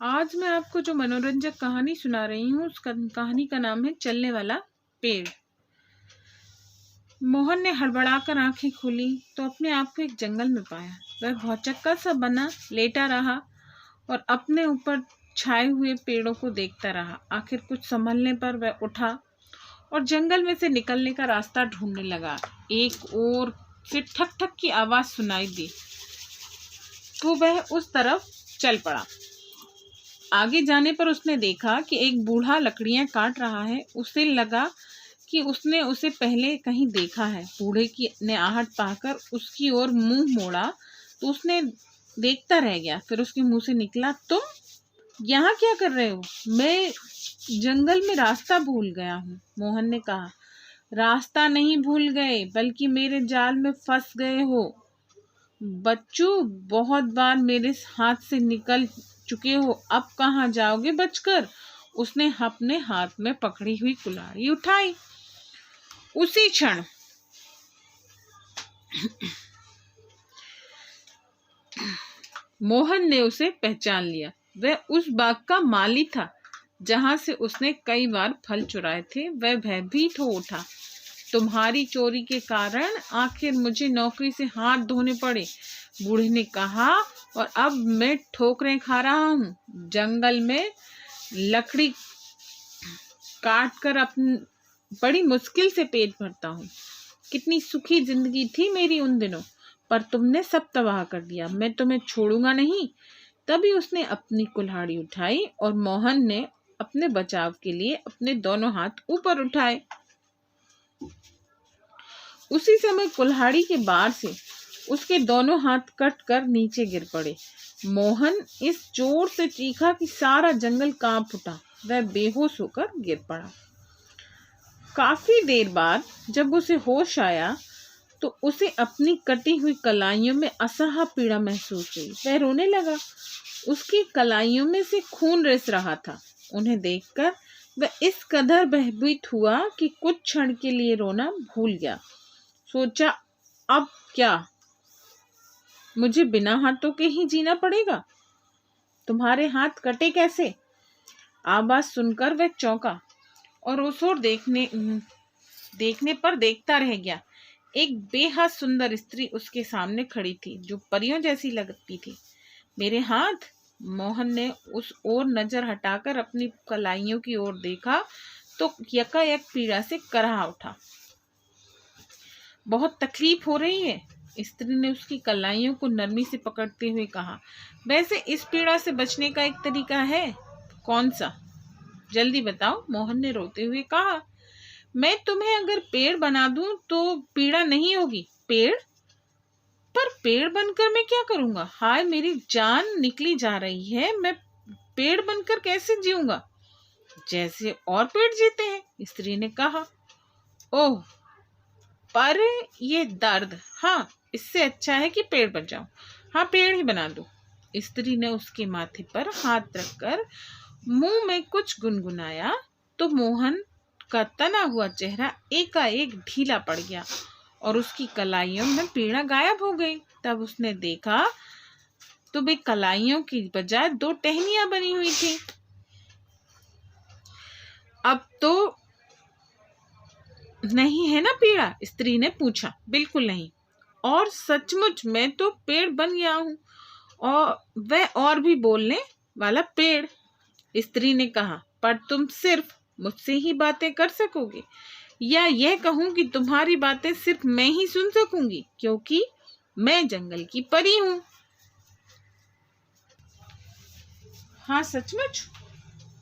आज मैं आपको जो मनोरंजक कहानी सुना रही हूँ उस कहानी का नाम है चलने वाला पेड़। मोहन ने हड़बड़ाकर आंखें खोली तो अपने आप को एक जंगल में पाया। वह भौचक्का सा बना लेटा रहा और अपने ऊपर छाए हुए पेड़ों को देखता रहा। आखिर कुछ संभलने पर वह उठा और जंगल में से निकलने का रास्ता ढूंढने लगा। एक ओर से ठक ठक की आवाज सुनाई दी तो वह उस तरफ चल पड़ा। आगे जाने पर उसने देखा कि एक बूढ़ा लकड़ियां काट रहा है। उसे लगा कि उसने उसे पहले कहीं देखा है। बूढ़े की ने आहट पाकर उसकी ओर मुंह मोड़ा तो उसने देखता रह गया। फिर उसके मुंह से निकला, तुम यहाँ क्या कर रहे हो? मैं जंगल में रास्ता भूल गया हूँ। मोहन ने कहा, रास्ता नहीं भूल गए बल्कि मेरे जाल में फंस गए हो। बच्चों, बहुत बार मेरे हाथ से निकल चुके हो, अब कहाँ जाओगे बचकर? उसने अपने हाथ में पकड़ी हुई कुल्हाड़ी उठाई। उसी क्षण मोहन ने उसे पहचान लिया। वह उस बाग का माली था जहां से उसने कई बार फल चुराए थे। वह भयभीत हो उठा। तुम्हारी चोरी के कारण आखिर मुझे नौकरी से हाथ धोने पड़े, बूढ़े ने कहा, और अब मैं ठोकरें खा रहा हूँ। जंगल में लकड़ी काट कर अपनी बड़ी मुश्किल से पेट भरता हूँ। कितनी सुखी जिंदगी थी मेरी उन दिनों, पर तुमने सब तबाह कर दिया। मैं तुम्हें छोड़ूंगा नहीं। तभी उसने अपनी कुल्हाड़ी उठाई और मोहन ने अपने बचाव के लिए अपने दोनों हाथ ऊपर उठाए। उसी समय कुल्हाड़ी के बार से उसके दोनों हाथ कट कर नीचे गिर पड़े। मोहन इस जोर से चीखा कि सारा जंगल कांप उठा। वह बेहोश होकर गिर पड़ा। काफी देर बाद जब उसे होश आया तो उसे अपनी कटी हुई कलाइयों में असह्य पीड़ा महसूस हुई। वह रोने लगा। उसकी कलाइयों में से खून रिस रहा था। उन्हें देखकर वह इस कदर भयभीत हुआ कि कुछ क्षण के लिए रोना भूल गया। सोचा, अब क्या? मुझे बिना हाथों के ही जीना पड़ेगा। तुम्हारे हाथ कटे कैसे? आवाज सुनकर वह चौंका और उस ओर देखने पर देखता रह गया। एक बेहद सुंदर स्त्री उसके सामने खड़ी थी जो परियों जैसी लगती थी। मेरे हाथ? मोहन ने उस ओर नजर हटाकर अपनी कलाइयों की ओर देखा तो यकायक पीड़ा से कराह उठा। बहुत तकलीफ हो रही है? स्त्री ने उसकी कलाइयों को नरमी से पकड़ते हुए कहा। वैसे इस पीड़ा से बचने का एक तरीका है। कौन सा? जल्दी बताओ, मोहन ने रोते हुए कहा। मैं तुम्हें अगर पेड़ बना दूं तो पीड़ा नहीं होगी। पेड़? पर पेड़ बनकर मैं क्या करूंगा? हाय, मेरी जान निकली जा रही है। मैं पेड़ बनकर कैसे जीऊंगा? जैसे और पेड़ जीते हैं, स्त्री ने कहा। ओह, पर ये दर्द, हाँ, इससे अच्छा है कि पेड़ बन जाऊं। हाँ, पेड़ ही बना दो। स्त्री ने उसके माथे पर हाथ रखकर मुंह में कुछ गुनगुनाया तो मोहन का तना हुआ चेहरा एकाएक ढीला पड़ गया और उसकी कलाइयों में पीड़ा गायब हो गई। तब उसने देखा तो वे कलाइयों की बजाय दो टहनियां बनी हुई थी। अब तो नहीं है ना पीड़ा? स्त्री ने पूछा। बिल्कुल नहीं। और सचमुच मैं तो पेड़ बन गया हूँ, और वह और भी बोलने वाला पेड़। स्त्री ने कहा, पर तुम सिर्फ मुझसे ही बातें कर सकोगे, या यह कहूं कि तुम्हारी बातें सिर्फ मैं ही सुन सकूंगी, क्योंकि मैं जंगल की परी हूँ। हाँ, सचमुच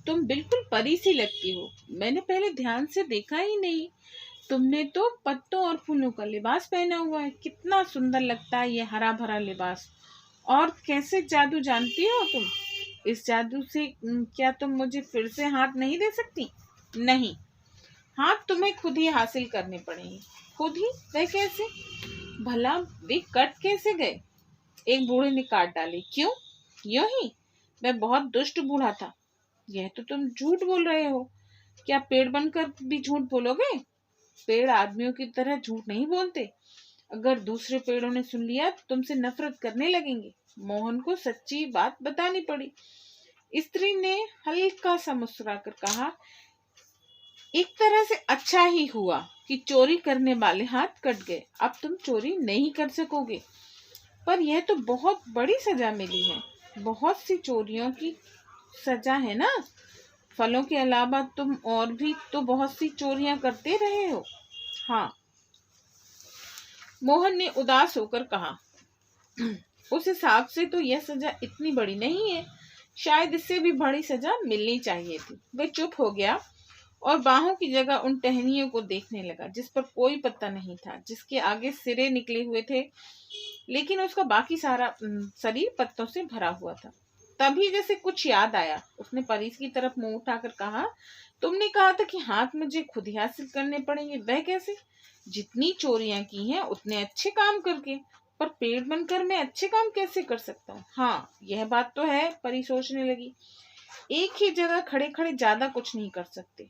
तुम बिल्कुल परी सी लगती हो। मैंने पहले ध्यान से देखा ही नहीं। तुमने तो पत्तों और फूलों का लिबास पहना हुआ है। कितना सुंदर लगता है ये हरा भरा लिबास। और कैसे जादू जानती हो तुम? इस जादू से क्या तुम मुझे फिर से हाथ नहीं दे सकती? नहीं, हाथ तुम्हें खुद ही हासिल करने पड़ेंगे। खुद ही? वह कैसे? भला वे कट कैसे गए? एक बूढ़े ने काट डाले। क्यों? यूं ही। वह बहुत दुष्ट बूढ़ा था। यह तो तुम झूठ बोल रहे हो। क्या पेड़ बनकर भी झूठ बोलोगे? पेड़ आदमियों की तरह झूठ नहीं बोलते। अगर दूसरे पेड़ों ने सुन लिया तो तुमसे नफरत करने लगेंगे। मोहन को सच्ची बात बतानी पड़ी। स्त्री ने हल्का सा मुस्कुराकर कहा, एक तरह से अच्छा ही हुआ कि चोरी करने वाले हाथ कट गए। अब तुम चोरी नहीं कर सकोगे। पर यह तो बहुत बड़ी सजा मिली है। बहुत सी चोरियों की सजा है ना। फलों के अलावा तुम और भी तो बहुत सी चोरियां करते रहे हो। हाँ, मोहन ने उदास होकर कहा, उस हिसाब से तो यह सजा इतनी बड़ी नहीं है। शायद इससे भी बड़ी सजा मिलनी चाहिए थी। वह चुप हो गया और बाहों की जगह उन टहनियों को देखने लगा जिस पर कोई पत्ता नहीं था, जिसके आगे सिरे निकले हुए थे, लेकिन उसका बाकी सारा शरीर पत्तों से भरा हुआ था। तभी जैसे कुछ याद आया, उसने परी की तरफ मुंह उठाकर कहा, तुमने कहा था कि हाथ मुझे खुद ही हासिल करने पड़ेंगे। वह कैसे? जितनी चोरियां की हैं उतने अच्छे काम करके। पर पेड़ बनकर मैं अच्छे काम कैसे कर सकता हूँ? हाँ, यह बात तो है, परी सोचने लगी। एक ही जगह खड़े खड़े ज्यादा कुछ नहीं कर सकते।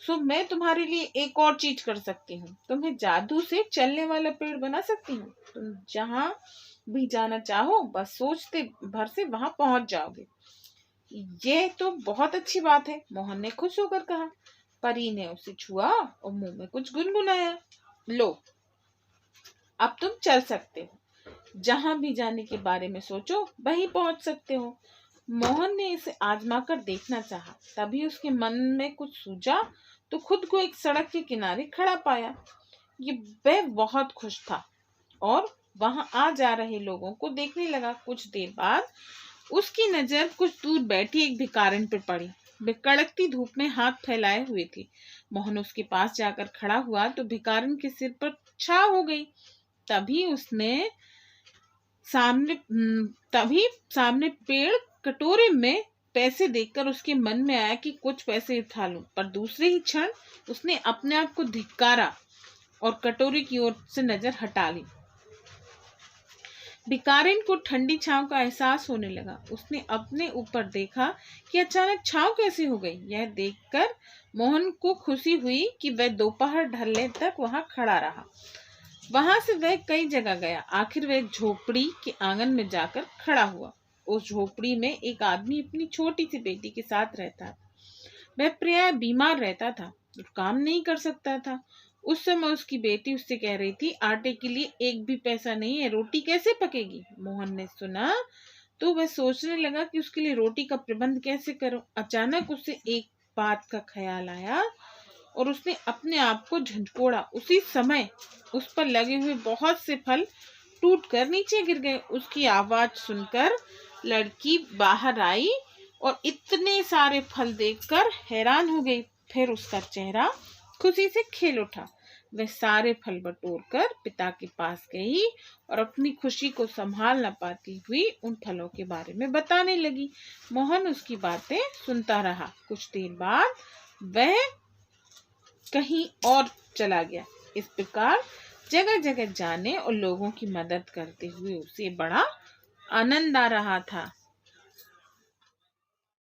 सो मैं तुम्हारे लिए एक और चीज कर सकती हूँ। तुम्हें जादू से चलने वाला पेड़ बना सकती हूँ। तुम जहां भी जाना चाहो बस सोचते भर से वहां पहुंच जाओगे। ये तो बहुत अच्छी बात है, मोहन ने खुश होकर कहा। परी ने उसे छुआ और मुंह में कुछ गुनगुनाया। लो, अब तुम चल सकते हो। जहां भी जाने के बारे में सोचो वहीं पहुंच सकते हो। मोहन ने इसे आजमा कर देखना चाहा। तभी उसके मन में कुछ सूझा तो खुद को एक सड़क के किनारे खड़ा पाया। ये वह बहुत खुश था और वहां आ जा रहे लोगों को देखने लगा। कुछ देर बाद उसकी नजर कुछ दूर बैठी एक भिखारिन पर पड़ी। वे कड़कती धूप में हाथ फैलाए हुए थी। मोहन उसके पास जाकर खड़ा हुआ तो भिखारिन के सिर पर छाव हो गई। तभी उसने सामने तभी सामने पेड़ कटोरे में पैसे देखकर उसके मन में आया कि कुछ पैसे उठा लूं। पर दूसरे ही क्षण उसने अपने आप को धिक्कारा और कटोरे की ओर से नजर हटा ली। भिखारिन को ठंडी छांव का एहसास होने लगा। उसने अपने ऊपर देखा कि अचानक छांव कैसे हो गई। यह देखकर मोहन को खुशी हुई कि वह दोपहर ढलने तक वहां खड़ा रहा। वहां से वह कई जगह गया। आखिर वह एक झोपड़ी के आंगन में जाकर खड़ा हुआ। उस झोपड़ी में एक आदमी अपनी छोटी सी बेटी के साथ रहता था। वह प्रायः बीमार रहता था, काम नहीं कर सकता था। उस समय उसकी बेटी उससे कह रही थी, आटे के लिए एक भी पैसा नहीं है, रोटी कैसे पकेगी? मोहन ने सुना तो वह सोचने लगा कि उसके लिए रोटी का प्रबंध कैसे करो। अचानक उसे एक बात का ख्याल आया और उसने अपने आप को झंझोड़ा। उसी समय उस पर लगे हुए बहुत से फल टूटकर नीचे गिर गए। उसकी आवाज सुनकर लड़की बाहर आई और इतने सारे फल देखकर हैरान हो गई। फिर उसका चेहरा खुशी से खिल उठा। वह सारे फल बटोरकर पिता के पास गई और अपनी खुशी को संभाल न पाती हुई उन फलों के बारे में बताने लगी। मोहन उसकी बातें सुनता रहा। कुछ देर बाद वह कहीं और चला गया। इस प्रकार जगह जगह जाने और लोगों की मदद करते हुए उसे बड़ा आनंद आ रहा था।